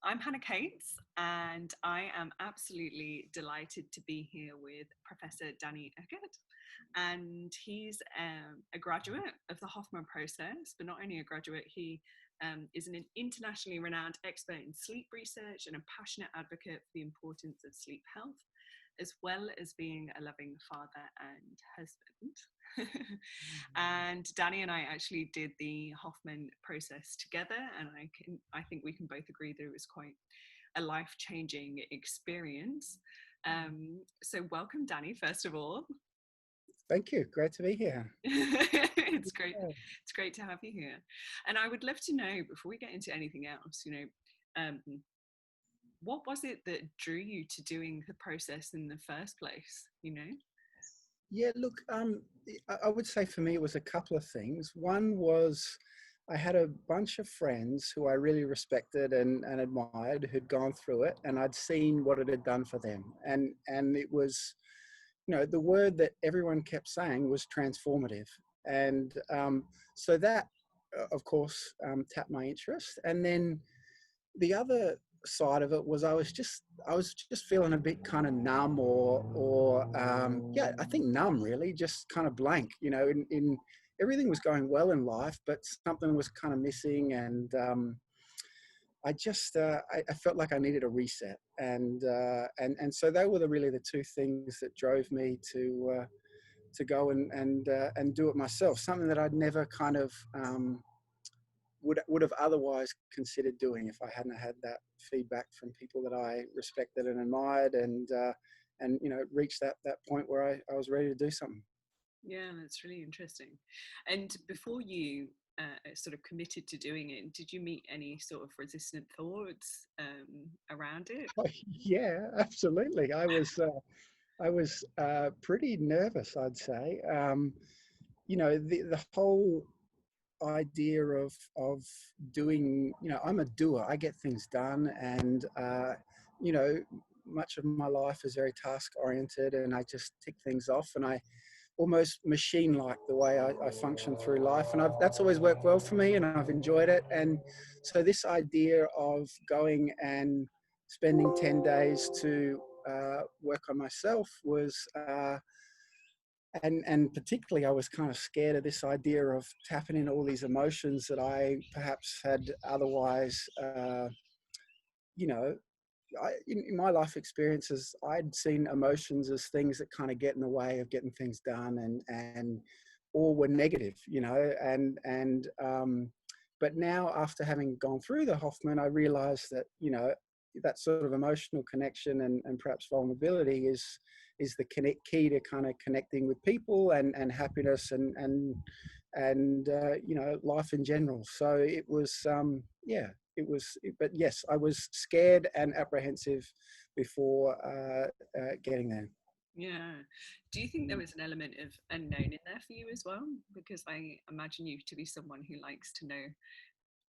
I'm Hannah Cates, and I am absolutely delighted to be here with Professor Danny Ekhert. And he's a graduate of the Hoffman process, but not only a graduate, he is an internationally renowned expert in sleep research and a passionate advocate for the importance of sleep health, as well as being a loving father and husband. And Danny and I actually did the Hoffman process together, and I think we can both agree that it was quite a life-changing experience. So welcome, Danny, first of all. Thank you. Great to be here. It's great. It's great to have you here. And I would love to know, before we get into anything else, what was it that drew you to doing the process in the first place? Yeah, look, I would say for me, it was a couple of things. One was I had a bunch of friends who I really respected and admired who'd gone through it, and I'd seen what it had done for them. And it was, the word that everyone kept saying was transformative. And so that, of course, tapped my interest. And then the other side of it was I was just feeling a bit kind of numb or I think numb, really, just kind of blank, in everything was going well in life, but something was kind of missing. And I just I felt like I needed a reset, and so they were really the two things that drove me to go and do it myself, something that I'd never kind of would have otherwise considered doing if I hadn't had that feedback from people that I respected and admired, and reached that point where I was ready to do something. Yeah, that's really interesting. And before you sort of committed to doing it, did you meet any sort of resistant thoughts around it? Oh, yeah, absolutely. I was pretty nervous, I'd say. The whole idea of doing, I'm a doer. I get things done, and much of my life is very task oriented, and I just tick things off, and I almost machine like the way I function through life, and that's always worked well for me, and I've enjoyed it. And so this idea of going and spending 10 days to work on myself was and particularly I was kind of scared of this idea of tapping in all these emotions that I perhaps had otherwise, in my life experiences, I'd seen emotions as things that kind of get in the way of getting things done, and or were negative, but now, after having gone through the Hoffman, I realized that, that sort of emotional connection and perhaps vulnerability is the key to kind of connecting with people and happiness and life in general. So it was, but yes, I was scared and apprehensive before getting there. Yeah. Do you think there was an element of unknown in there for you as well? Because I imagine you to be someone who likes to know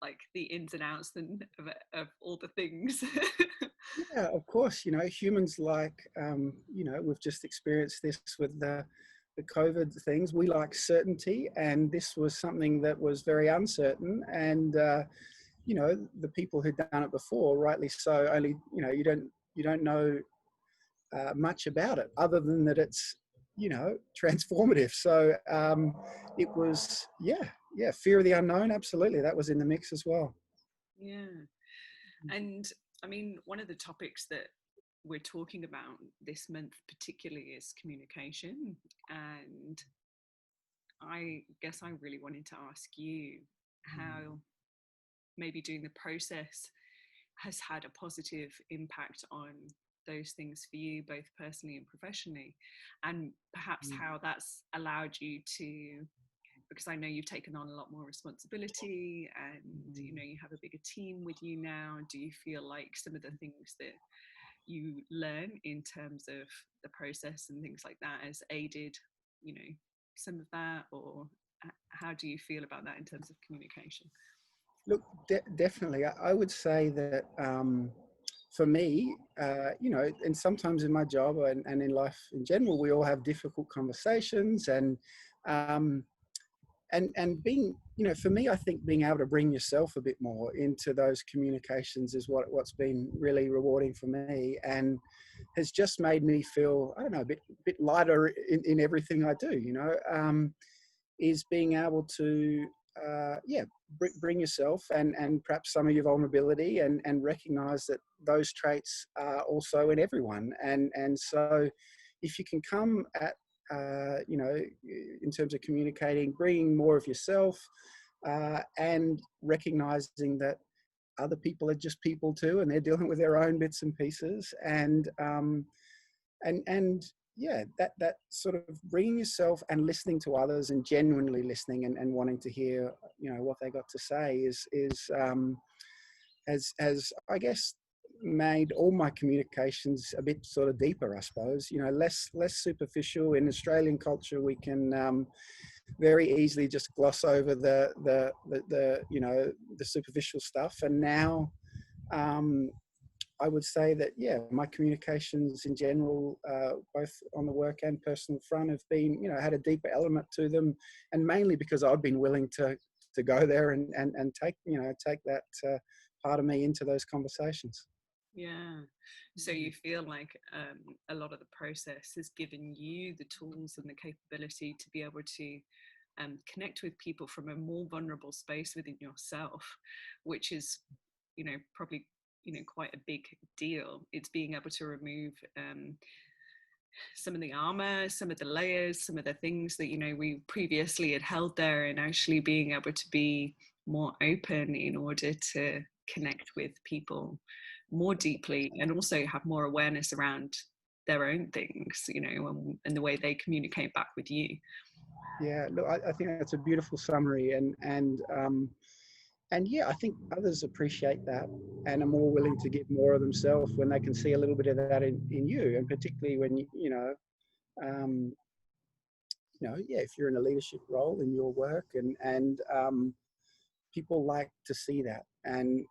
like the ins and outs of all the things. Yeah, of course. Humans we've just experienced this with the COVID things. We like certainty, and this was something that was very uncertain. And the people who'd done it before, rightly so, only you don't know much about it other than that it's transformative. So it was fear of the unknown. Absolutely, that was in the mix as well. Yeah. And I mean, one of the topics that we're talking about this month particularly is communication, and I guess I really wanted to ask you how maybe doing the process has had a positive impact on those things for you, both personally and professionally, and perhaps how that's allowed you to, because I know you've taken on a lot more responsibility, and you have a bigger team with you now. Do you feel like some of the things that you learn in terms of the process and things like that has aided some of that, or how do you feel about that in terms of communication? Look, definitely. I would say that for me, and sometimes in my job and in life in general, we all have difficult conversations, and being, for me, I think being able to bring yourself a bit more into those communications is what's been really rewarding for me, and has just made me feel, I don't know, a bit lighter in everything I do, is being able to, bring yourself and perhaps some of your vulnerability, and recognize that those traits are also in everyone. And so if you can come at, in terms of communicating, bringing more of yourself, and recognizing that other people are just people too, and they're dealing with their own bits and pieces, and yeah, that sort of bringing yourself and listening to others, and genuinely listening, and wanting to hear, what they got to say, has I guess made all my communications a bit sort of deeper, I suppose. Less superficial. In Australian culture, we can very easily just gloss over the superficial stuff. And now, I would say that, my communications in general, both on the work and personal front, have been, had a deeper element to them, and mainly because I've been willing to go there and take that part of me into those conversations. Yeah. So you feel like a lot of the process has given you the tools and the capability to be able to connect with people from a more vulnerable space within yourself, which is, probably, quite a big deal. It's being able to remove some of the armor, some of the layers, some of the things that, we previously had held there, and actually being able to be more open in order to connect with people more deeply, and also have more awareness around their own things, and the way they communicate back with you. Yeah, look, I think that's a beautiful summary, and yeah, I think others appreciate that and are more willing to give more of themselves when they can see a little bit of that in you, and particularly when if you're in a leadership role in your work, and people like to see that, and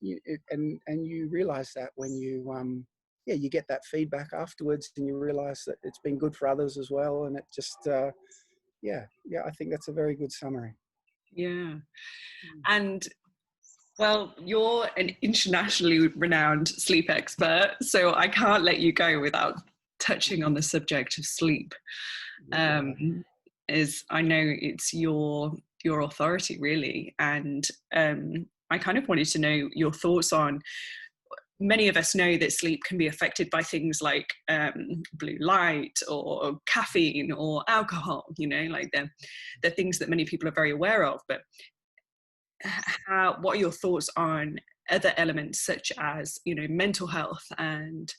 you realize that when you get that feedback afterwards, and you realize that it's been good for others as well, and it just I think that's a very good summary. Yeah. And well, you're an internationally renowned sleep expert, so I can't let you go without touching on the subject of sleep. As I know it's your authority, really, and I kind of wanted to know your thoughts on. Many of us know that sleep can be affected by things like blue light or caffeine or alcohol, like they're things that many people are very aware of. But what are your thoughts on other elements such as, mental health and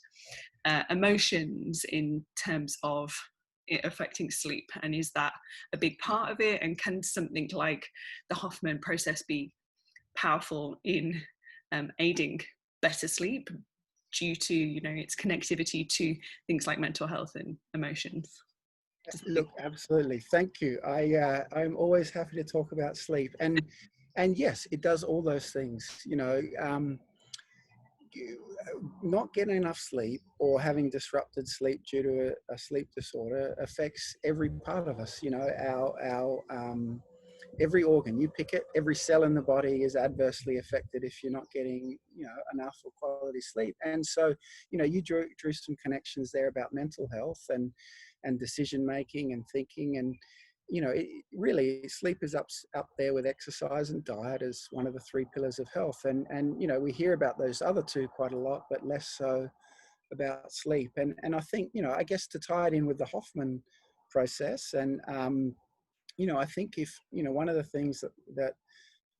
emotions in terms of it affecting sleep? And is that a big part of it? And can something like the Hoffman process be powerful in aiding better sleep due to its connectivity to things like mental health and emotions? Look, absolutely, thank you. I'm always happy to talk about sleep, and yes, it does all those things. Not getting enough sleep or having disrupted sleep due to a sleep disorder affects every part of us. Our every organ, you pick it, every cell in the body is adversely affected if you're not getting, enough or quality sleep. And so, you drew some connections there about mental health and decision making and thinking. And, really sleep is up there with exercise and diet as one of the 3 pillars of health. And, we hear about those other 2 quite a lot, but less so about sleep. And I think, I guess to tie it in with the Hoffman process, and, I think if, one of the things that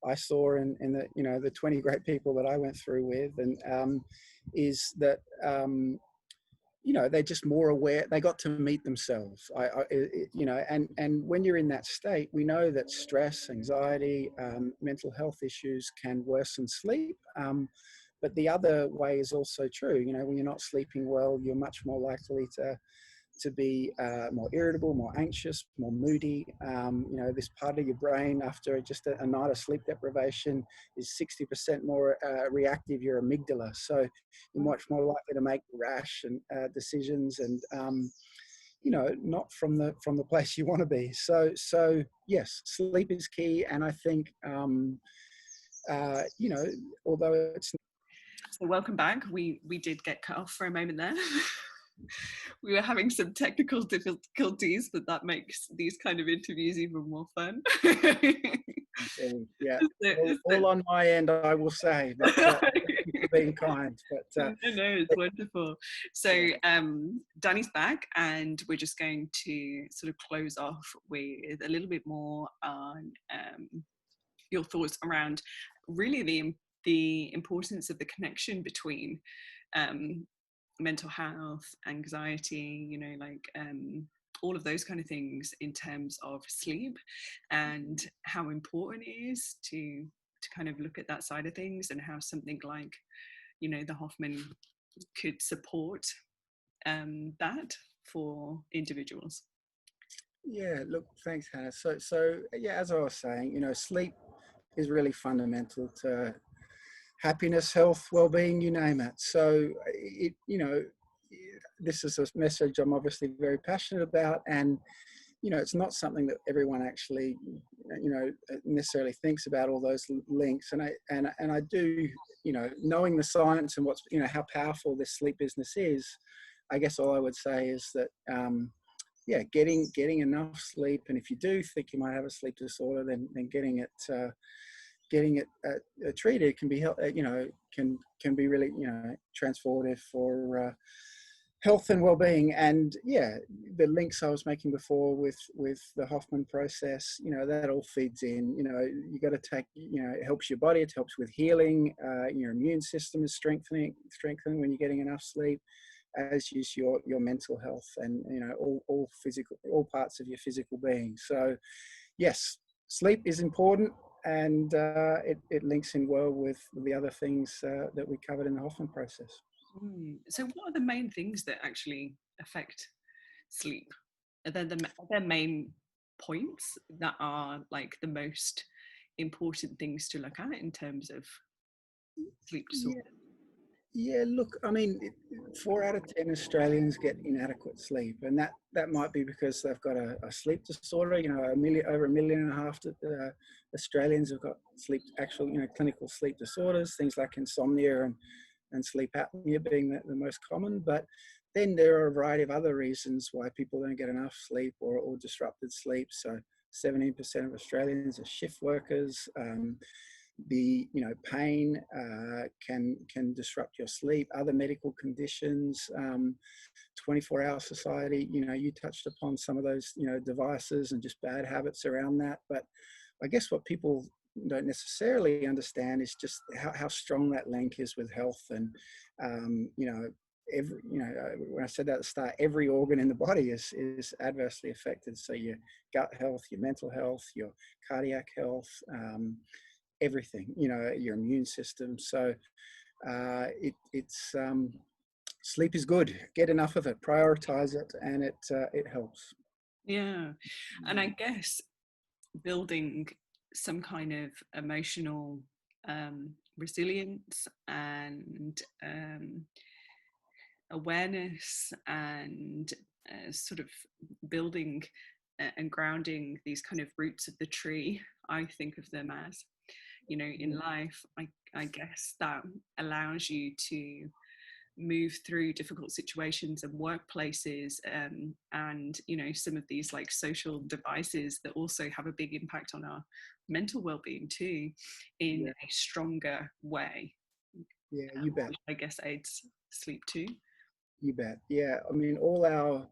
I saw in the, the 20 great people that I went through with, and is that, they're just more aware. They got to meet themselves. And when you're in that state, we know that stress, anxiety, mental health issues can worsen sleep. But the other way is also true. When you're not sleeping well, you're much more likely to be more irritable, more anxious, more moody. This part of your brain after just a night of sleep deprivation is 60% more reactive, your amygdala. So you're much more likely to make rash and decisions. And, not from the place you want to be. So yes, sleep is key, and I think although it's So welcome back. We did get cut off for a moment there. We were having some technical difficulties, but that makes these kind of interviews even more fun. yeah, all on my end, I will say, but thank you for being kind. But no, it's wonderful. So Danny's back, and we're just going to sort of close off with a little bit more on your thoughts around really the importance of the connection between mental health, anxiety, all of those kind of things in terms of sleep, and how important it is to kind of look at that side of things, and how something like the Hoffman could support that for individuals. Yeah, look, thanks, Hannah. So yeah, as I was saying, sleep is really fundamental to happiness, health, well-being, you name it. So this is a message I'm obviously very passionate about, and it's not something that everyone actually necessarily thinks about, all those links. And I do, knowing the science and what's how powerful this sleep business is, I guess all I would say is that getting enough sleep, and if you do think you might have a sleep disorder, then getting it treated can be can be really transformative for health and well-being. And the links I was making before with the Hoffman process, that all feeds in. You got to take, it helps your body, it helps with healing, your immune system is strengthening when you're getting enough sleep, as is your mental health, and all parts of your physical being. So yes, sleep is important, and it links in well with the other things that we covered in the Hoffman process. So what are the main things that actually affect sleep? Are there main points that are like the most important things to look at in terms of sleep disorder? Yeah, look, I mean, 4 out of 10 Australians get inadequate sleep, and that might be because they've got a sleep disorder. Over 1.5 million Australians have got clinical sleep disorders, things like insomnia and sleep apnea being the most common. But then there are a variety of other reasons why people don't get enough sleep or disrupted sleep. So 17% of Australians are shift workers. The pain can disrupt your sleep. Other medical conditions, 24-hour society. You touched upon some of those devices and just bad habits around that. But I guess what people don't necessarily understand is just how strong that link is with health. And when I said that at the start, every organ in the body is adversely affected. So your gut health, your mental health, your cardiac health, everything, your immune system. So sleep is good. Get enough of it, prioritize it, and it helps. Yeah, and I guess building some kind of emotional resilience and awareness, and sort of building and grounding these kind of roots of the tree, I think of them as, in life. I guess that allows you to move through difficult situations and workplaces, and some of these like social devices that also have a big impact on our mental well-being too, in a stronger way. You bet. Which I guess aids sleep too. You bet. Yeah, I mean, all our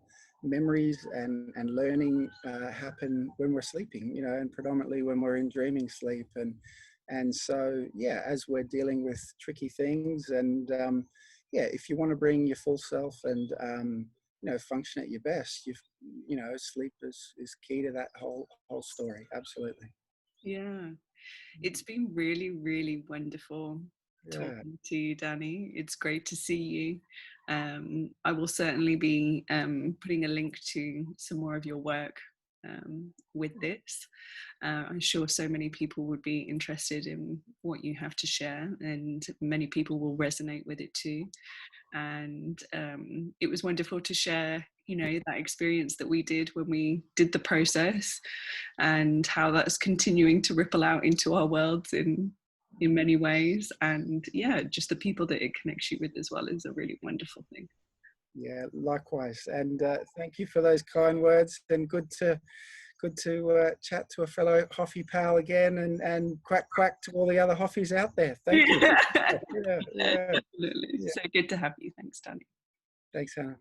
memories and learning happen when we're sleeping, and predominantly when we're in dreaming sleep. And so as we're dealing with tricky things, and if you want to bring your full self and function at your best, sleep is key to that whole story. Absolutely. Yeah, it's been really, really wonderful talking to you, Danny. It's great to see you. I will certainly be putting a link to some more of your work with this. I'm sure so many people would be interested in what you have to share, and many people will resonate with it too. And it was wonderful to share you know, that experience that we did when we did the process, and how that's continuing to ripple out into our worlds in many ways. And yeah, just the people that it connects you with as well is a really wonderful thing. Yeah, likewise. And thank you for those kind words, and good to chat to a fellow Hoffy pal again, and quack quack to all the other Hoffies out there. Thank you. Yeah, Absolutely. yeah. So good to have you. Thanks, Danny. Thanks, Hannah.